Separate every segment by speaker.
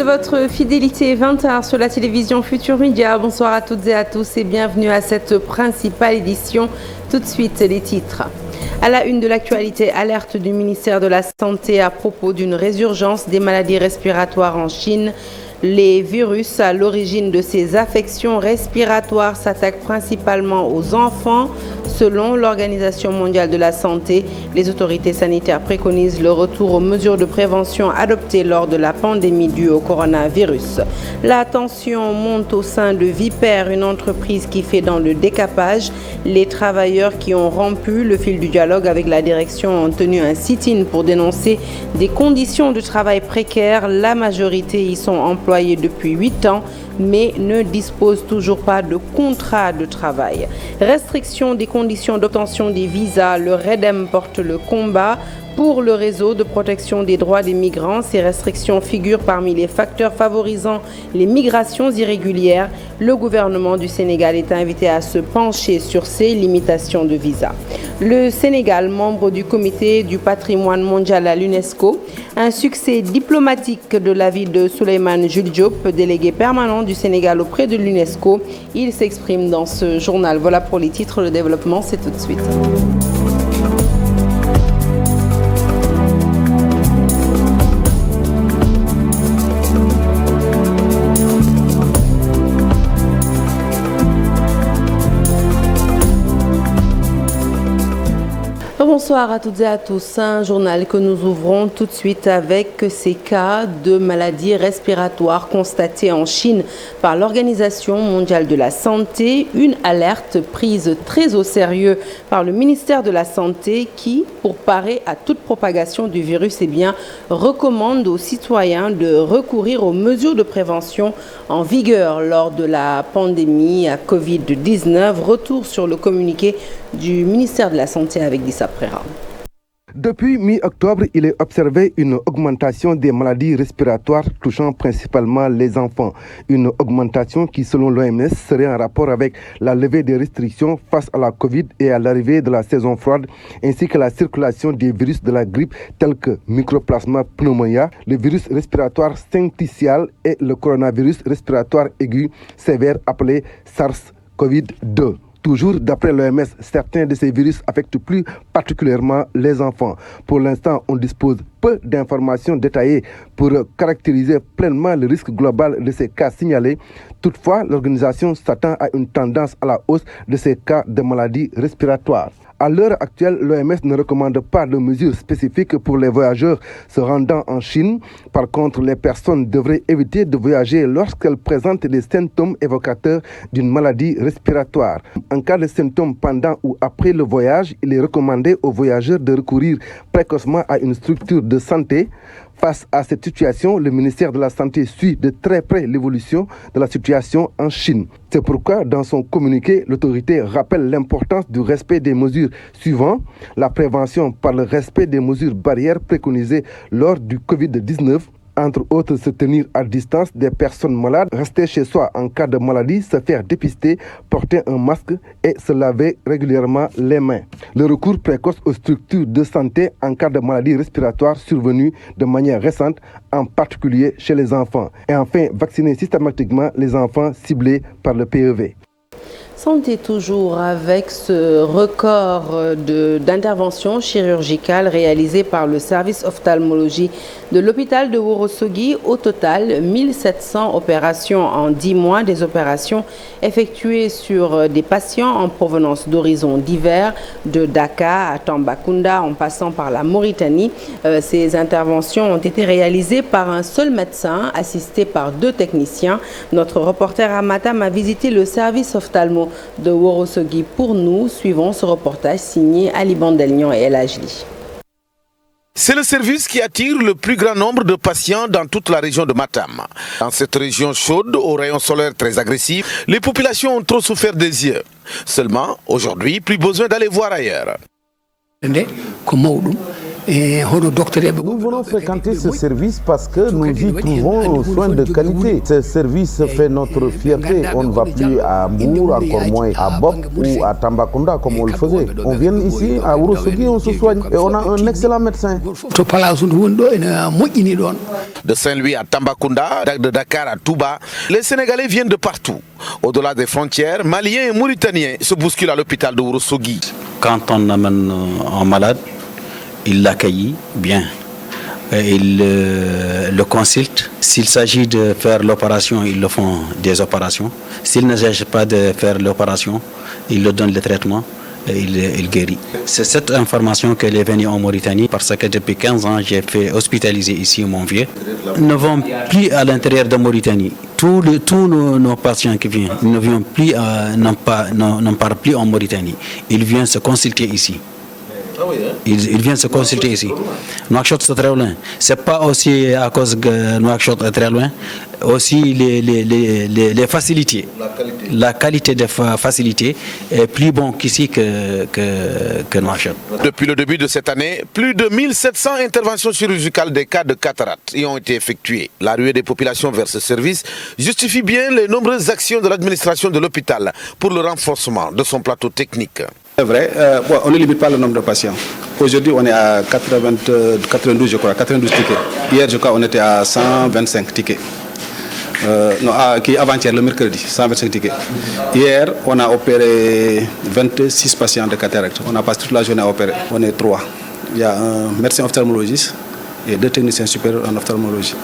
Speaker 1: votre fidélité 20h sur la télévision Futur Média. Bonsoir à toutes et à tous et bienvenue à cette principale édition. Tout de suite, les titres. À la une de l'actualité, alerte du ministère de la Santé à propos d'une résurgence des maladies respiratoires en Chine. Les virus à l'origine de ces affections respiratoires s'attaquent principalement aux enfants. Selon l'Organisation mondiale de la santé, les autorités sanitaires préconisent le retour aux mesures de prévention adoptées lors de la pandémie due au coronavirus. La tension monte au sein de Viper, une entreprise qui fait dans le décapage. Les travailleurs qui ont rompu le fil du dialogue avec la direction ont tenu un sit-in pour dénoncer des conditions de travail précaires. La majorité y sont employés depuis 8 ans, mais ne disposent toujours pas de contrat de travail. Restriction des conditions d'obtention des visas, le REDEM porte le combat. Pour le réseau de protection des droits des migrants, ces restrictions figurent parmi les facteurs favorisant les migrations irrégulières. Le gouvernement du Sénégal est invité à se pencher sur ces limitations de visa. Le Sénégal, membre du comité du patrimoine mondial à l'UNESCO, un succès diplomatique de l'avis de Souleymane Jules Diop, délégué permanent du Sénégal auprès de l'UNESCO. Il s'exprime dans ce journal. Voilà pour les titres, le développement, c'est tout de suite. Bonsoir à toutes et à tous. Un journal que nous ouvrons tout de suite avec ces cas de maladies respiratoires constatés en Chine par l'Organisation mondiale de la santé. Une alerte prise très au sérieux par le ministère de la Santé qui, pour parer à toute propagation du virus, recommande aux citoyens de recourir aux mesures de prévention en vigueur lors de la pandémie à Covid-19. Retour sur le communiqué du ministère de la Santé avec Dissa Prera.
Speaker 2: Depuis mi-octobre, il est observé une augmentation des maladies respiratoires touchant principalement les enfants. Une augmentation qui, selon l'OMS, serait en rapport avec la levée des restrictions face à la Covid et à l'arrivée de la saison froide, ainsi que la circulation des virus de la grippe tels que Mycoplasma pneumonia, le virus respiratoire syncytial et le coronavirus respiratoire aigu sévère appelé SARS-CoV-2. Toujours d'après l'OMS, certains de ces virus affectent plus particulièrement les enfants. Pour l'instant, on dispose peu d'informations détaillées pour caractériser pleinement le risque global de ces cas signalés. Toutefois, l'organisation s'attend à une tendance à la hausse de ces cas de maladies respiratoires. À l'heure actuelle, l'OMS ne recommande pas de mesures spécifiques pour les voyageurs se rendant en Chine. Par contre, les personnes devraient éviter de voyager lorsqu'elles présentent des symptômes évocateurs d'une maladie respiratoire. En cas de symptômes pendant ou après le voyage, il est recommandé aux voyageurs de recourir précocement à une structure de santé. Face à cette situation, le ministère de la Santé suit de très près l'évolution de la situation en Chine. C'est pourquoi, dans son communiqué, l'autorité rappelle l'importance du respect des mesures suivantes. La prévention par le respect des mesures barrières préconisées lors du Covid-19, entre autres se tenir à distance des personnes malades, rester chez soi en cas de maladie, se faire dépister, porter un masque et se laver régulièrement les mains. Le recours précoce aux structures de santé en cas de maladie respiratoire survenue de manière récente, en particulier chez les enfants. Et enfin, vacciner systématiquement les enfants ciblés par le PEV.
Speaker 1: Santé toujours avec ce record d'interventions chirurgicales réalisées par le service ophtalmologie de l'hôpital de Ourossogui. Au total, 1700 opérations en 10 mois, des opérations effectuées sur des patients en provenance d'horizons divers, de Dakar à Tambacounda en passant par la Mauritanie. Ces interventions ont été réalisées par un seul médecin assisté par 2 techniciens. Notre reporter à Matam a visité le service ophtalmo de Ourossogui. Pour nous, suivons ce reportage signé Ali Bandelnian et El Ajli.
Speaker 3: C'est le service qui attire le plus grand nombre de patients dans toute la région de Matam. Dans cette région chaude, aux rayons solaires très agressifs, les populations ont trop souffert des yeux. Seulement, aujourd'hui, plus besoin d'aller voir ailleurs.
Speaker 4: Nous voulons fréquenter ce service parce que nous y trouvons un soin de qualité. Ce service fait notre fierté. On ne va plus à Mbour, encore moins à Bop ou à Tambacounda comme on le faisait. On vient ici à Ourossogui, on se soigne et on a un excellent médecin.
Speaker 3: De Saint-Louis à Tambacounda, de Dakar à Touba, les Sénégalais viennent de partout. Au-delà des frontières, Maliens et Mauritaniens se bousculent à l'hôpital de Ourossogui.
Speaker 5: Quand on amène un malade, il l'accueille bien. Il le consulte. S'il s'agit de faire l'opération, ils le font des opérations. S'il ne s'agit pas de faire l'opération, ils le donnent le traitement et il guérit. C'est cette information qu'elle est venue en Mauritanie parce que depuis 15 ans, j'ai fait hospitaliser ici mon vieux. Ils ne vont plus à l'intérieur de Mauritanie. Tous nos patients qui viennent ne viennent plus, n'en parlent plus en Mauritanie. Ils viennent se consulter ici. Ils viennent se consulter ici. Nouakchott c'est très loin. C'est pas aussi à cause que Nouakchott est très loin. Aussi les facilités. La qualité des facilités est plus bonne qu'ici que Nouakchott.
Speaker 3: Depuis le début de cette année, plus de 1700 interventions chirurgicales des cas de cataracte y ont été effectuées. La ruée des populations vers ce service justifie bien les nombreuses actions de l'administration de l'hôpital pour le renforcement de son plateau technique.
Speaker 6: C'est vrai, on ne limite pas le nombre de patients. Aujourd'hui, on est à 92, je crois, 92 tickets. Hier, je crois, on était à 125 tickets. Avant-hier, le mercredi, 125 tickets. Hier, on a opéré 26 patients de cataracte. On a passé toute la journée à opérer. On est 3. Il y a un médecin ophtalmologiste et 2 techniciens supérieurs en ophtalmologie.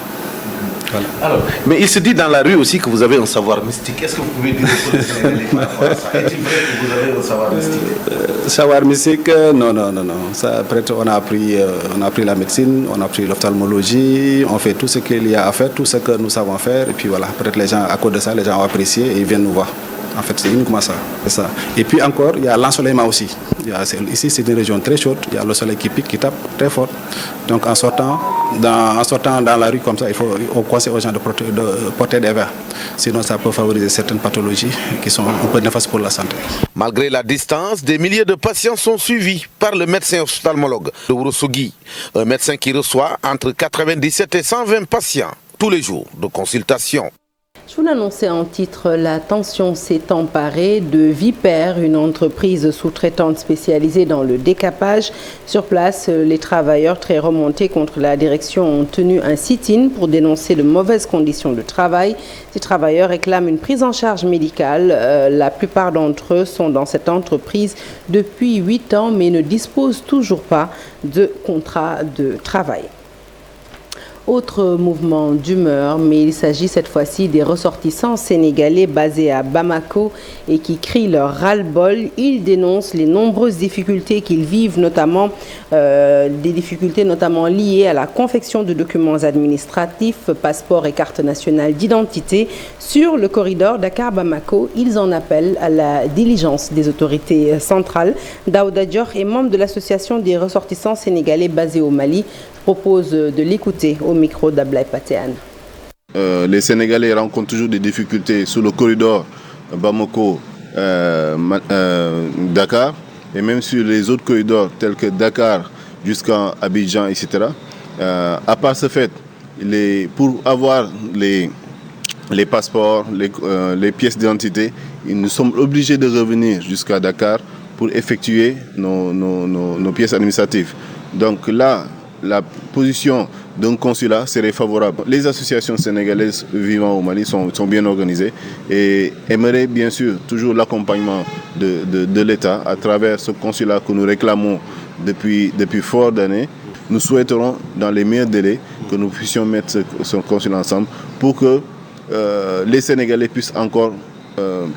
Speaker 6: Voilà.
Speaker 7: Alors, mais il se dit dans la rue aussi que vous avez un savoir mystique. Est-ce que vous pouvez dire aux Sénégalais par rapport à ça? Est-il vrai que vous avez un savoir mystique?
Speaker 6: Savoir mystique, non. Ça, peut-être on a appris la médecine, on a appris l'ophtalmologie, on fait tout ce qu'il y a à faire, tout ce que nous savons faire. Et puis voilà, peut-être les gens, à cause de ça, les gens ont apprécié et ils viennent nous voir. En fait, c'est uniquement ça. Et puis encore, il y a l'ensoleillement aussi. Ici, c'est une région très chaude. Il y a le soleil qui pique, qui tape très fort. Donc, en sortant dans la rue comme ça, on conseille aux gens de porter des verres. Sinon, ça peut favoriser certaines pathologies qui sont un peu néfastes pour la santé.
Speaker 3: Malgré la distance, des milliers de patients sont suivis par le médecin ophtalmologue de Ourossogui. Un médecin qui reçoit entre 97 et 120 patients tous les jours de consultation.
Speaker 1: Je vous l'annonçais en titre, la tension s'est emparée de Vipère, une entreprise sous-traitante spécialisée dans le décapage. Sur place, les travailleurs très remontés contre la direction ont tenu un sit-in pour dénoncer de mauvaises conditions de travail. Ces travailleurs réclament une prise en charge médicale. La plupart d'entre eux sont dans cette entreprise depuis 8 ans mais ne disposent toujours pas de contrat de travail. Autre mouvement d'humeur, mais il s'agit cette fois-ci des ressortissants sénégalais basés à Bamako et qui crient leur ras-le-bol. Ils dénoncent les nombreuses difficultés qu'ils vivent, notamment des difficultés notamment liées à la confection de documents administratifs, passeports et cartes nationales d'identité sur le corridor Dakar-Bamako. Ils en appellent à la diligence des autorités centrales. Daouda Dior est membre de l'association des ressortissants sénégalais basés au Mali. Propose de l'écouter au micro d'Ablaye Patéane.
Speaker 8: Les Sénégalais rencontrent toujours des difficultés sur le corridor Bamako-Dakar et même sur les autres corridors tels que Dakar jusqu'à Abidjan, etc. À part ce fait, pour avoir les passeports, les pièces d'identité, nous sommes obligés de revenir jusqu'à Dakar pour effectuer nos pièces administratives. Donc là, la position d'un consulat serait favorable. Les associations sénégalaises vivant au Mali sont bien organisées et aimeraient bien sûr toujours l'accompagnement de l'État à travers ce consulat que nous réclamons depuis fort d'années. Nous souhaiterons dans les meilleurs délais que nous puissions mettre ce consulat ensemble pour que les Sénégalais puissent encore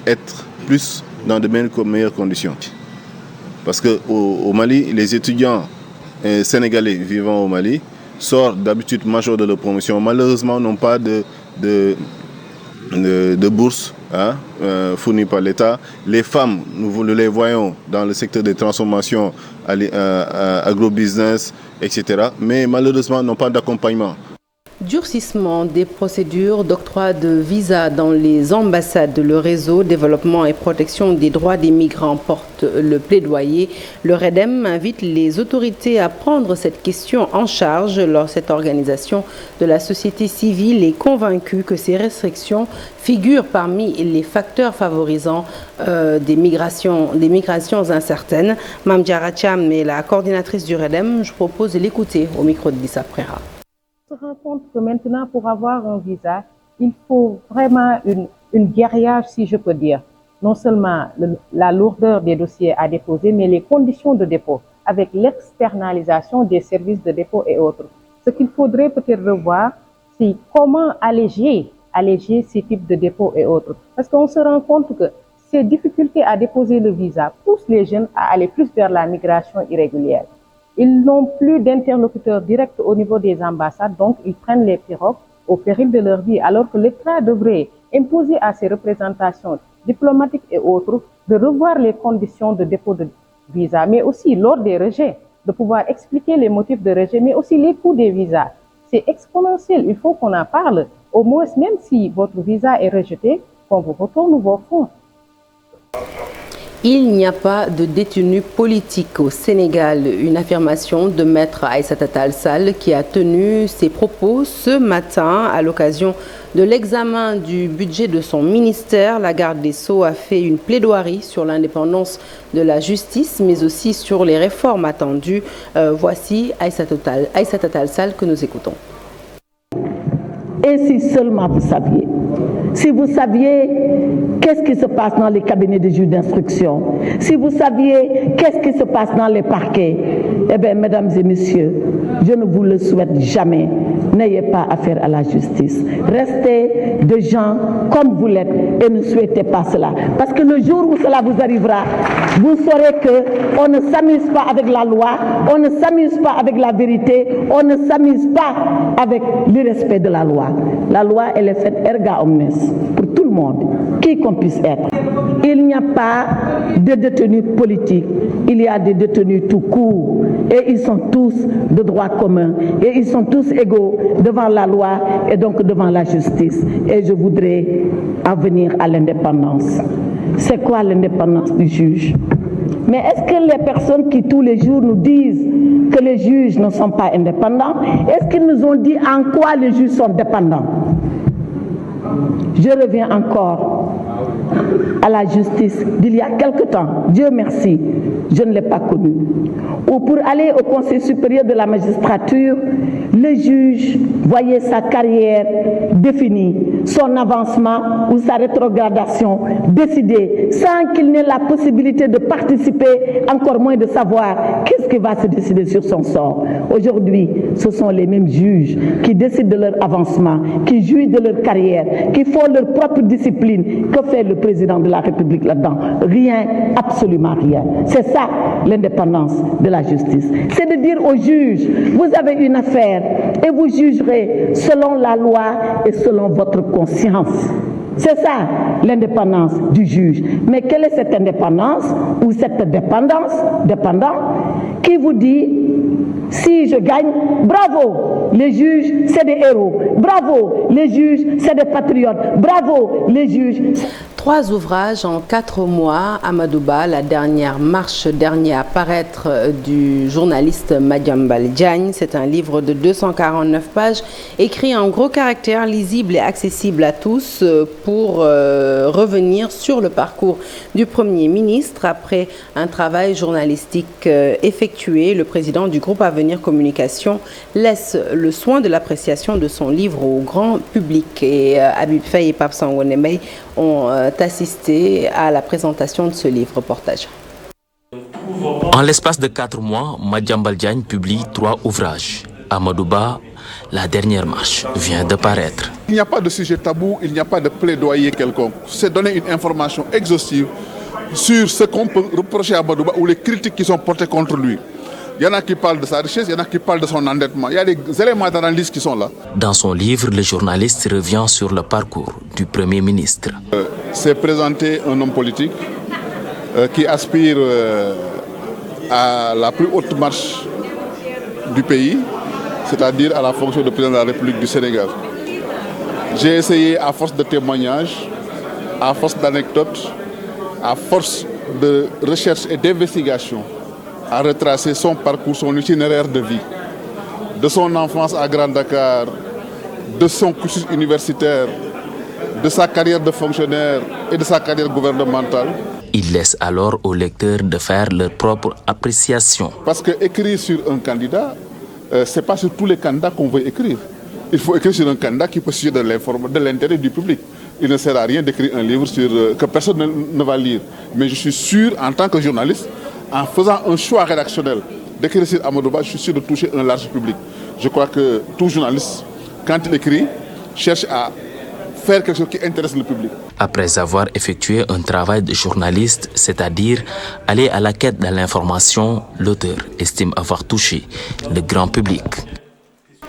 Speaker 8: être plus dans de meilleures conditions. Parce qu'au Mali, les étudiants sénégalais vivant au Mali sortent d'habitude major de leur promotion. Malheureusement, n'ont pas de bourse fournie par l'État. Les femmes, nous les voyons dans le secteur des transformations, agrobusiness, etc. Mais malheureusement, n'ont pas d'accompagnement.
Speaker 1: Durcissement des procédures d'octroi de visa dans les ambassades. Le réseau développement et protection des droits des migrants porte le plaidoyer. Le REDEM invite les autorités à prendre cette question en charge. Cette organisation de la société civile est convaincue que ces restrictions figurent parmi les facteurs favorisant des migrations incertaines. Mame Diarra Thiam est la coordinatrice du REDEM. Je propose de l'écouter au micro de Lissa Préra.
Speaker 9: On se rend compte que maintenant, pour avoir un visa, il faut vraiment une guerrière, si je peux dire. Non seulement la lourdeur des dossiers à déposer, mais les conditions de dépôt, avec l'externalisation des services de dépôt et autres. Ce qu'il faudrait peut-être revoir, c'est comment alléger ces types de dépôts et autres. Parce qu'on se rend compte que ces difficultés à déposer le visa poussent les jeunes à aller plus vers la migration irrégulière. Ils n'ont plus d'interlocuteurs directs au niveau des ambassades, donc ils prennent les pirogues au péril de leur vie, alors que l'État devrait imposer à ses représentations diplomatiques et autres de revoir les conditions de dépôt de visa, mais aussi lors des rejets, de pouvoir expliquer les motifs de rejet, mais aussi les coûts des visas. C'est exponentiel, il faut qu'on en parle, au moins même si votre visa est rejeté, qu'on vous retourne vos fonds.
Speaker 1: Il n'y a pas de détenus politiques au Sénégal. Une affirmation de Maître Aïssata Tall Sall qui a tenu ses propos ce matin à l'occasion de l'examen du budget de son ministère. La garde des Sceaux a fait une plaidoirie sur l'indépendance de la justice, mais aussi sur les réformes attendues. Voici Aïssata Tall Sall que nous écoutons.
Speaker 10: Et si seulement vous saviez, si vous saviez qu'est-ce qui se passe dans les cabinets de juges d'instruction, si vous saviez qu'est-ce qui se passe dans les parquets, eh bien, mesdames et messieurs, je ne vous le souhaite jamais. N'ayez pas affaire à la justice. Restez des gens comme vous l'êtes et ne souhaitez pas cela. Parce que le jour où cela vous arrivera, vous saurez qu'on ne s'amuse pas avec la loi, on ne s'amuse pas avec la vérité, on ne s'amuse pas avec le respect de la loi. La loi, elle est faite erga omnes, pour tout le monde, qui qu'on puisse être. Il n'y a pas de détenus politiques, il y a des détenus tout court. Et ils sont tous de droit commun. Et ils sont tous égaux devant la loi et donc devant la justice. Et je voudrais en venir à l'indépendance. C'est quoi l'indépendance du juge? Mais est-ce que les personnes qui tous les jours nous disent que les juges ne sont pas indépendants, est-ce qu'ils nous ont dit en quoi les juges sont dépendants? Je reviens encore à la justice d'il y a quelque temps. Dieu merci, je ne l'ai pas connue. Ou pour aller au Conseil supérieur de la magistrature, le juge voyait sa carrière définie, son avancement ou sa rétrogradation décidée, sans qu'il n'ait la possibilité de participer, encore moins de savoir qu'est-ce qui va se décider sur son sort. Aujourd'hui, ce sont les mêmes juges qui décident de leur avancement, qui jouissent de leur carrière, qui font leur propre discipline. Que fait le président de la République là-dedans? Rien, absolument rien. C'est ça l'indépendance de la justice. C'est de dire aux juges, vous avez une affaire et vous jugerez selon la loi et selon votre conscience. C'est ça l'indépendance du juge. Mais quelle est cette indépendance ou cette dépendance qui vous dit si je gagne, bravo, les juges c'est des héros, bravo, les juges c'est des patriotes, bravo, les juges.
Speaker 1: 3 ouvrages en 4 mois. Amadouba, la dernière marche, dernier à paraître du journaliste Madiambal Diagne. C'est un livre de 249 pages, écrit en gros caractères, lisible et accessible à tous pour revenir sur le parcours du Premier ministre. Après un travail journalistique effectué, le président du groupe Avenir Communication laisse le soin de l'appréciation de son livre au grand public. Et Habib Faye et Pape Sangonemei ont assisté à la présentation de ce livre. Reportage.
Speaker 11: En l'espace de 4 mois, Madiambal Diagne publie 3 ouvrages. Amadouba, la dernière marche, vient de paraître.
Speaker 12: Il n'y a pas de sujet tabou, il n'y a pas de plaidoyer quelconque. C'est donner une information exhaustive sur ce qu'on peut reprocher à Amadouba ou les critiques qui sont portées contre lui. Il y en a qui parlent de sa richesse, il y en a qui parlent de son endettement. Il y a des éléments d'analyse qui sont là.
Speaker 11: Dans son livre, le journaliste revient sur le parcours du Premier ministre.
Speaker 12: C'est présenter un homme politique qui aspire à la plus haute marche du pays, c'est-à-dire à la fonction de président de la République du Sénégal. J'ai essayé, à force de témoignages, à force d'anecdotes, à force de recherche et d'investigation, à retracer son parcours, son itinéraire de vie, de son enfance à Grand Dakar, de son cursus universitaire, de sa carrière de fonctionnaire et de sa carrière gouvernementale.
Speaker 11: Il laisse alors aux lecteurs de faire leur propre appréciation.
Speaker 12: Parce qu'écrire sur un candidat, ce n'est pas sur tous les candidats qu'on veut écrire. Il faut écrire sur un candidat qui peut susciter de l'intérêt du public. Il ne sert à rien d'écrire un livre que personne ne va lire. Mais je suis sûr, en tant que journaliste, en faisant un choix rédactionnel d'écrire sur Amadou Ba, je suis sûr de toucher un large public. Je crois que tout journaliste, quand il écrit, cherche à faire quelque chose qui intéresse le public.
Speaker 11: Après avoir effectué un travail de journaliste, c'est-à-dire aller à la quête de l'information, l'auteur estime avoir touché le grand public.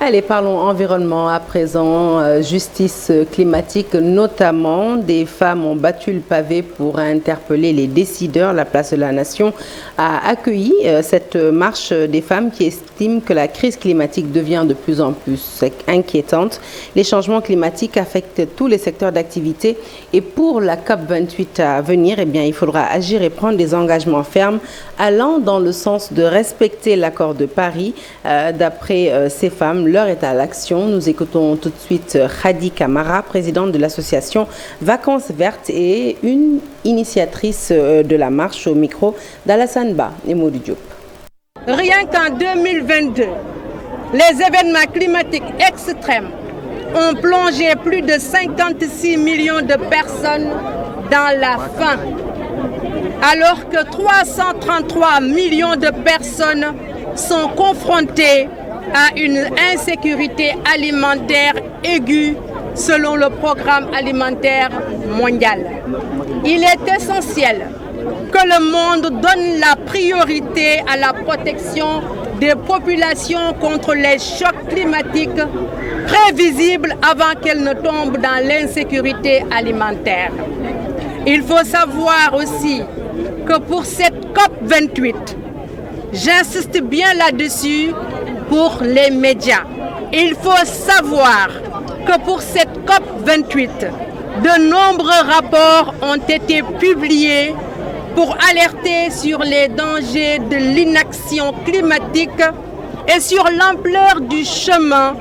Speaker 1: Allez, parlons environnement à présent, justice climatique notamment. Des femmes ont battu le pavé pour interpeller les décideurs. La place de la Nation a accueilli cette marche des femmes qui estiment que la crise climatique devient de plus en plus inquiétante. Les changements climatiques affectent tous les secteurs d'activité et pour la COP28 à venir, eh bien, il faudra agir et prendre des engagements fermes allant dans le sens de respecter l'accord de Paris. D'après ces femmes, l'heure est à l'action. Nous écoutons tout de suite Khadi Kamara, présidente de l'association Vacances Vertes et une initiatrice de la marche au micro d'Alassane Ba et Modou Diop.
Speaker 13: Rien qu'en 2022, les événements climatiques extrêmes ont plongé plus de 56 millions de personnes dans la faim, alors que 333 millions de personnes sont confrontées à une insécurité alimentaire aiguë selon le programme alimentaire mondial. Il est essentiel que le monde donne la priorité à la protection des populations contre les chocs climatiques prévisibles avant qu'elles ne tombent dans l'insécurité alimentaire. Il faut savoir aussi que pour cette COP28, j'insiste bien là-dessus pour les médias. Il faut savoir que pour cette COP28, de nombreux rapports ont été publiés pour alerter sur les dangers de l'inaction climatique et sur l'ampleur du chemin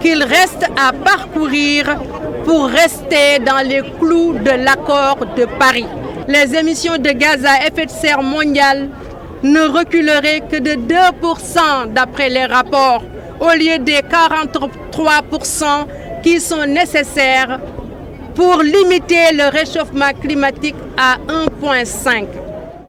Speaker 13: qu'il reste à parcourir pour rester dans les clous de l'accord de Paris. Les émissions de gaz à effet de serre mondiales ne reculeraient que de 2% d'après les rapports, au lieu des 43% qui sont nécessaires pour limiter le réchauffement climatique à 1,5.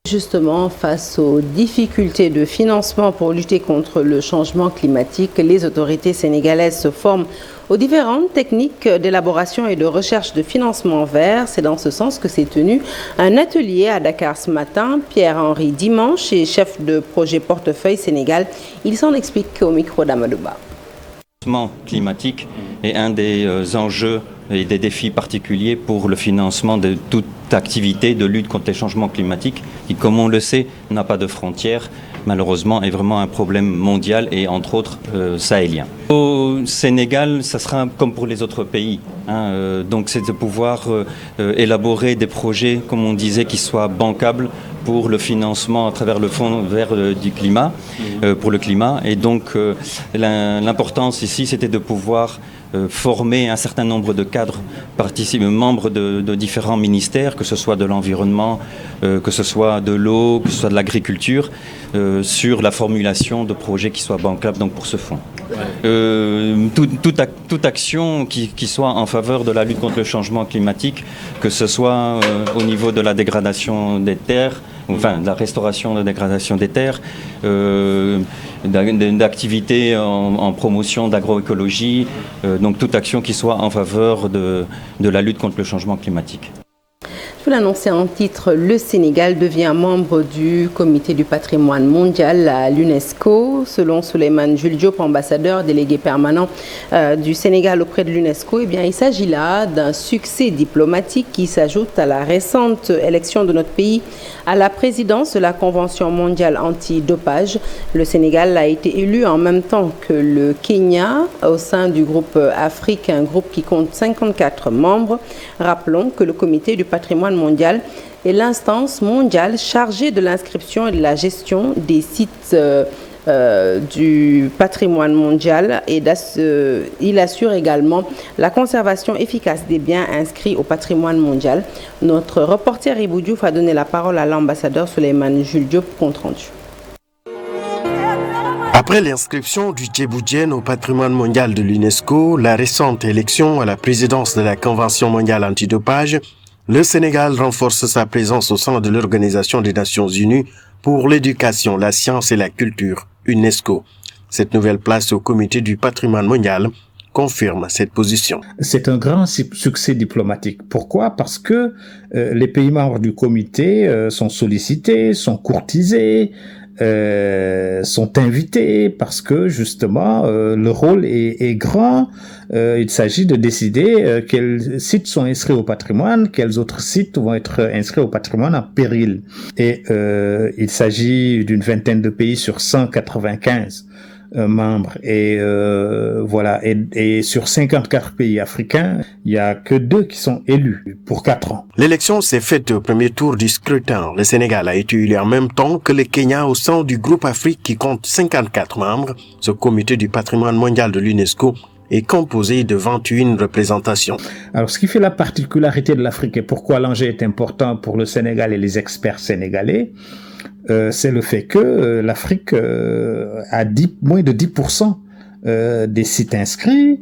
Speaker 1: Justement, face aux difficultés de financement pour lutter contre le changement climatique, les autorités sénégalaises se forment aux différentes techniques d'élaboration et de recherche de financement vert. C'est dans ce sens que s'est tenu un atelier à Dakar ce matin. Pierre-Henri Dimanche est chef de projet portefeuille Sénégal. Il s'en explique au micro d'Amadou Ba.
Speaker 14: Le changement climatique est un des enjeux et des défis particuliers pour le financement de toute activité de lutte contre les changements climatiques qui, comme on le sait, n'a pas de frontières, malheureusement, est vraiment un problème mondial et entre autres sahélien. Au Sénégal, ça sera comme pour les autres pays. Donc c'est de pouvoir élaborer des projets, comme on disait, qui soient bancables pour le financement à travers le Fonds vert du climat, pour le climat. Et donc l'importance ici, c'était de pouvoir former un certain nombre de cadres membres de différents ministères, que ce soit de l'environnement, que ce soit de l'eau, que ce soit de l'agriculture, sur la formulation de projets qui soient bancables donc pour ce fonds. Toute action qui soit en faveur de la lutte contre le changement climatique, que ce soit au niveau de la dégradation des terres, enfin de la restauration de la dégradation des terres, d'activités en promotion d'agroécologie, donc toute action qui soit en faveur de la lutte contre le changement climatique.
Speaker 1: Je vous l'annonçais en titre, le Sénégal devient membre du comité du patrimoine mondial à l'UNESCO. Selon Souleymane Jules Diop, ambassadeur délégué permanent du Sénégal auprès de l'UNESCO, il s'agit là d'un succès diplomatique qui s'ajoute à la récente élection de notre pays à la présidence de la Convention mondiale anti-dopage. Le Sénégal a été élu en même temps que le Kenya au sein du groupe Afrique, un groupe qui compte 54 membres. Rappelons que le comité du patrimoine mondial est l'instance mondiale chargée de l'inscription et de la gestion des sites du patrimoine mondial et il assure également la conservation efficace des biens inscrits au patrimoine mondial. Notre reporter Ibou Diouf a donné la parole à l'ambassadeur Souleymane Jules Diop, compte rendu.
Speaker 15: Après l'inscription du Djéboudjen au patrimoine mondial de l'UNESCO, la récente élection à la présidence de la Convention mondiale antidopage, le Sénégal renforce sa présence au sein de l'Organisation des Nations Unies pour l'éducation, la science et la culture, UNESCO. Cette nouvelle place au comité du patrimoine mondial confirme cette position.
Speaker 16: C'est un grand succès diplomatique. Pourquoi? Parce que les pays membres du comité sont sollicités, sont courtisés, sont invités parce que justement le rôle est grand. Il s'agit de décider quels sites sont inscrits au patrimoine, quels autres sites vont être inscrits au patrimoine en péril. Et il s'agit d'une vingtaine de pays sur 195 membres et voilà, et sur 54 pays africains, il y a que 2 qui sont élus pour 4 ans.
Speaker 15: L'élection s'est faite au premier tour du scrutin. Le Sénégal a été élu en même temps que le Kenya au sein du groupe Afrique qui compte 54 membres. Ce comité du patrimoine mondial de l'UNESCO est composé de 21 représentations.
Speaker 16: Alors, ce qui fait la particularité de l'Afrique et pourquoi l'enjeu est important pour le Sénégal et les experts sénégalais, c'est le fait que l'Afrique a moins de 10% des sites inscrits,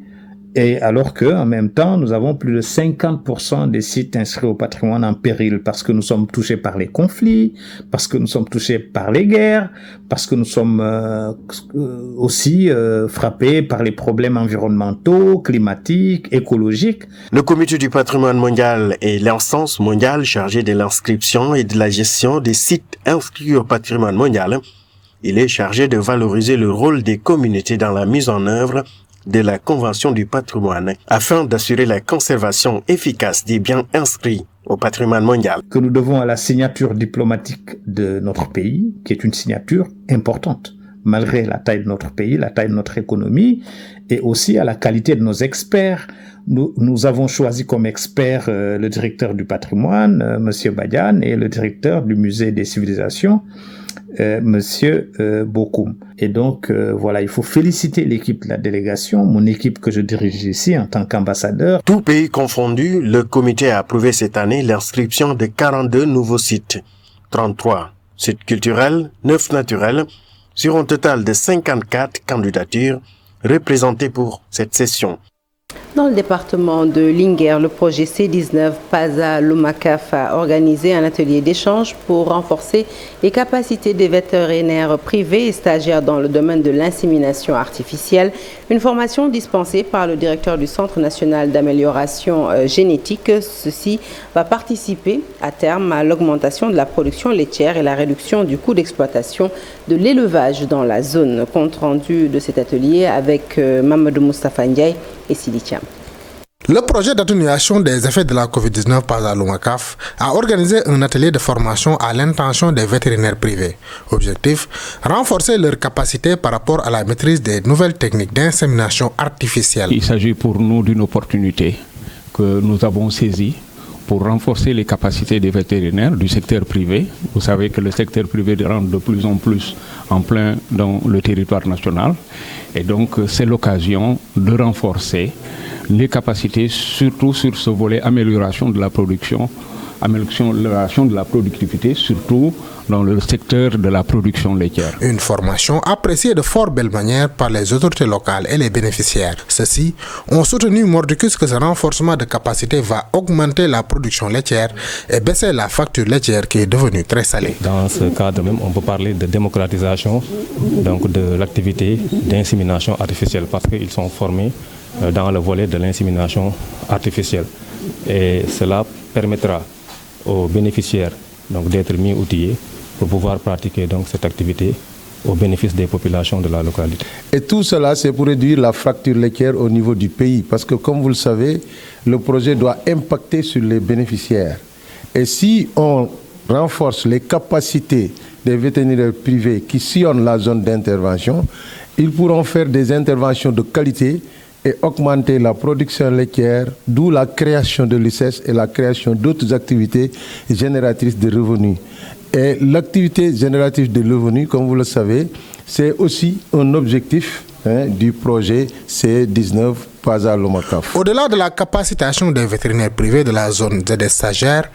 Speaker 16: et alors que en même temps nous avons plus de 50% des sites inscrits au patrimoine en péril parce que nous sommes touchés par les conflits, parce que nous sommes touchés par les guerres, parce que nous sommes aussi frappés par les problèmes environnementaux, climatiques, écologiques.
Speaker 15: Le comité du patrimoine mondial est l'instance mondiale chargée de l'inscription et de la gestion des sites inscrits au patrimoine mondial. Il est chargé de valoriser le rôle des communautés dans la mise en œuvre de la Convention du patrimoine afin d'assurer la conservation efficace des biens inscrits au patrimoine mondial.
Speaker 16: Que nous devons à la signature diplomatique de notre pays, qui est une signature importante, malgré la taille de notre pays, la taille de notre économie, et aussi à la qualité de nos experts. Nous avons choisi comme experts le directeur du patrimoine, Monsieur Badiane, et le directeur du musée des civilisations, Monsieur Bokoum. Et donc voilà, il faut féliciter l'équipe de la délégation, mon équipe que je dirige ici en tant qu'ambassadeur.
Speaker 15: Tout pays confondu, le comité a approuvé cette année l'inscription de 42 nouveaux sites, 33 sites culturels, 9 naturels, sur un total de 54 candidatures représentées pour cette session.
Speaker 1: Dans le département de Linguère, le projet C19 PASA Lomacaf a organisé un atelier d'échange pour renforcer les capacités des vétérinaires privés et stagiaires dans le domaine de l'insémination artificielle. Une formation dispensée par le directeur du Centre national d'amélioration génétique. Ceci va participer à terme à l'augmentation de la production laitière et la réduction du coût d'exploitation de l'élevage dans la zone. Compte rendu de cet atelier avec Mamadou Moustapha Ndiaye et Sidi Thiam.
Speaker 17: Le projet d'atténuation des effets de la COVID-19 PASA Lomacaf a organisé un atelier de formation à l'intention des vétérinaires privés. Objectif, renforcer leur capacité par rapport à la maîtrise des nouvelles techniques d'insémination artificielle.
Speaker 18: Il s'agit pour nous d'une opportunité que nous avons saisie pour renforcer les capacités des vétérinaires du secteur privé. Vous savez que le secteur privé rentre de plus en plus en plein dans le territoire national. Et donc, c'est l'occasion de renforcer les capacités, surtout sur ce volet amélioration de la production, amélioration de la productivité, surtout dans le secteur de la production laitière.
Speaker 17: Une formation appréciée de fort belle manière par les autorités locales et les bénéficiaires. Ceux-ci ont soutenu mordicus que ce renforcement de capacité va augmenter la production laitière et baisser la facture laitière qui est devenue très salée.
Speaker 19: Dans ce cadre même, on peut parler de démocratisation donc de l'activité d'insémination artificielle parce qu'ils sont formés dans le volet de l'insémination artificielle. Et cela permettra aux bénéficiaires donc d'être mieux outillés pour pouvoir pratiquer donc cette activité au bénéfice des populations de la localité.
Speaker 20: Et tout cela, c'est pour réduire la fracture laitière au niveau du pays, parce que comme vous le savez, le projet doit impacter sur les bénéficiaires. Et si on renforce les capacités des vétérinaires privés qui sillonnent la zone d'intervention, ils pourront faire des interventions de qualité et augmenter la production laitière, d'où la création de l'ICES et la création d'autres activités génératrices de revenus. Et l'activité génératrice de revenus, comme vous le savez, c'est aussi un objectif du projet C19 Paza-Lomacaf.
Speaker 17: Au-delà de la capacitation des vétérinaires privés de la zone et des stagiaires,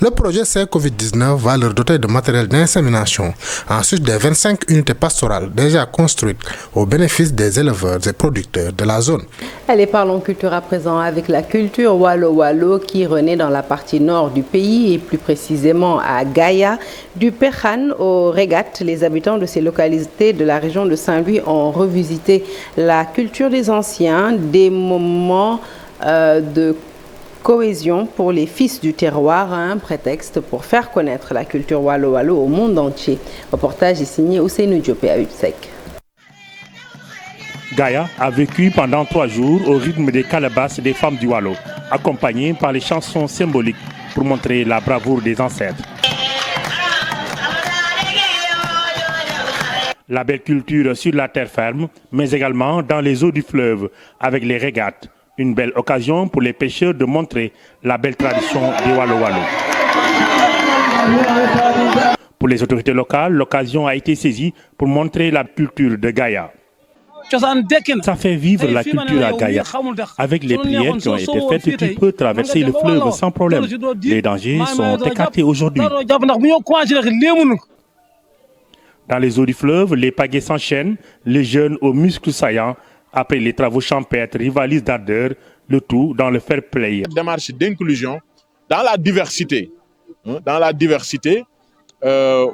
Speaker 17: le projet C-Covid-19 va leur doter de matériel d'insémination, ensuite des 25 unités pastorales déjà construites au bénéfice des éleveurs et producteurs de la zone.
Speaker 1: Allez, parlons culture à présent avec la culture Walo-Walo qui renaît dans la partie nord du pays et plus précisément à Gaïa. Du Perhan au Regat, les habitants de ces localités de la région de Saint-Louis ont revisité la culture des anciens, des moments de cohésion pour les fils du terroir, un prétexte pour faire connaître la culture Walo-Walo au monde entier. Reportage est signé Ousseynou Diopé à Utsek.
Speaker 21: Gaïa a vécu pendant 3 jours au rythme des calebasses des femmes du Walo, accompagnées par les chansons symboliques pour montrer la bravoure des ancêtres. La belle culture sur la terre ferme, mais également dans les eaux du fleuve, avec les régates. Une belle occasion pour les pêcheurs de montrer la belle tradition des Walo-Walo. Pour les autorités locales, l'occasion a été saisie pour montrer la culture de Gaïa. Ça fait vivre la culture à Gaïa. Avec les prières qui ont été faites, tu peux traverser le fleuve sans problème. Les dangers sont écartés aujourd'hui. Dans les eaux du fleuve, les pagaies s'enchaînent, les jeunes aux muscles saillants, après les travaux champêtres, rivalisent d'ardeur, le tout dans le fair play.
Speaker 22: Démarche d'inclusion dans la diversité.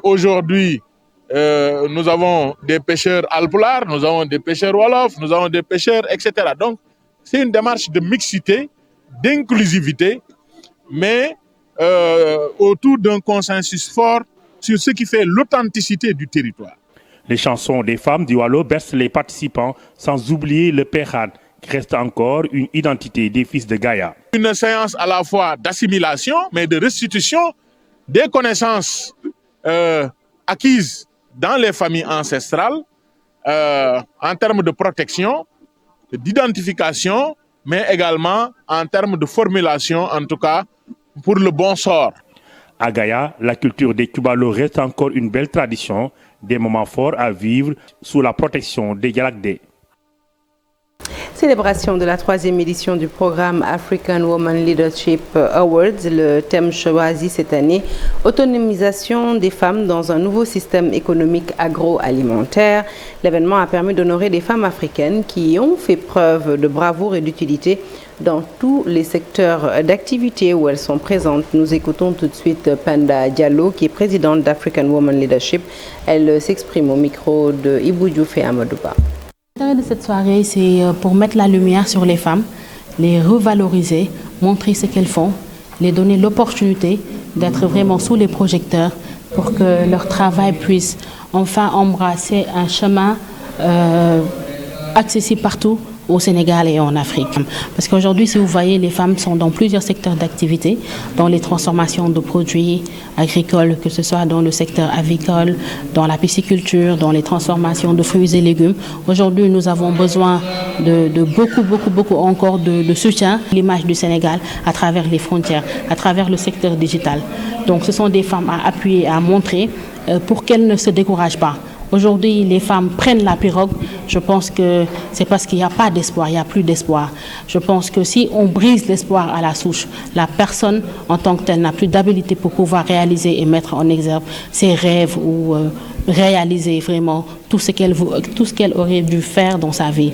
Speaker 22: Aujourd'hui, nous avons des pêcheurs alpulaar, nous avons des pêcheurs wolof, nous avons des pêcheurs, etc. Donc, c'est une démarche de mixité, d'inclusivité, mais autour d'un consensus fort sur ce qui fait l'authenticité du territoire.
Speaker 21: Les chansons des femmes du Walo bercent les participants, sans oublier le Perhan, qui reste encore une identité des fils de Gaïa.
Speaker 22: Une séance à la fois d'assimilation, mais de restitution des connaissances acquises dans les familles ancestrales, en termes de protection, d'identification, mais également en termes de formulation, en tout cas, pour le bon sort.
Speaker 21: À Gaïa, la culture des Kubalo reste encore une belle tradition, des moments forts à vivre sous la protection des Galagdés.
Speaker 1: Célébration de la 3e édition du programme African Women Leadership Awards. Le thème choisi cette année, autonomisation des femmes dans un nouveau système économique agroalimentaire. L'événement a permis d'honorer des femmes africaines qui ont fait preuve de bravoure et d'utilité dans tous les secteurs d'activité où elles sont présentes. Nous écoutons tout de suite Penda Diallo, qui est présidente d'African Women Leadership. Elle s'exprime au micro de Ibou Diouf et Amadouba.
Speaker 23: L'intérêt de cette soirée, c'est pour mettre la lumière sur les femmes, les revaloriser, montrer ce qu'elles font, les donner l'opportunité d'être vraiment sous les projecteurs pour que leur travail puisse enfin embrasser un chemin accessible partout au Sénégal et en Afrique. Parce qu'aujourd'hui, si vous voyez, les femmes sont dans plusieurs secteurs d'activité, dans les transformations de produits agricoles, que ce soit dans le secteur avicole, dans la pisciculture, dans les transformations de fruits et légumes. Aujourd'hui, nous avons besoin de beaucoup encore de soutien à l'image du Sénégal à travers les frontières, à travers le secteur digital. Donc ce sont des femmes à appuyer, à montrer pour qu'elles ne se découragent pas. Aujourd'hui, les femmes prennent la pirogue. Je pense que c'est parce qu'il n'y a pas d'espoir, il n'y a plus d'espoir. Je pense que si on brise l'espoir à la souche, la personne en tant que telle n'a plus d'habilité pour pouvoir réaliser et mettre en exergue ses rêves ou réaliser vraiment tout ce qu'elle aurait dû faire dans sa vie.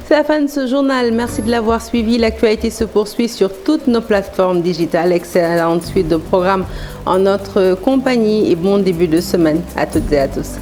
Speaker 1: C'est la fin de ce journal. Merci de l'avoir suivi. L'actualité se poursuit sur toutes nos plateformes digitales. Excellente suite de programmes en notre compagnie et bon début de semaine à toutes et à tous.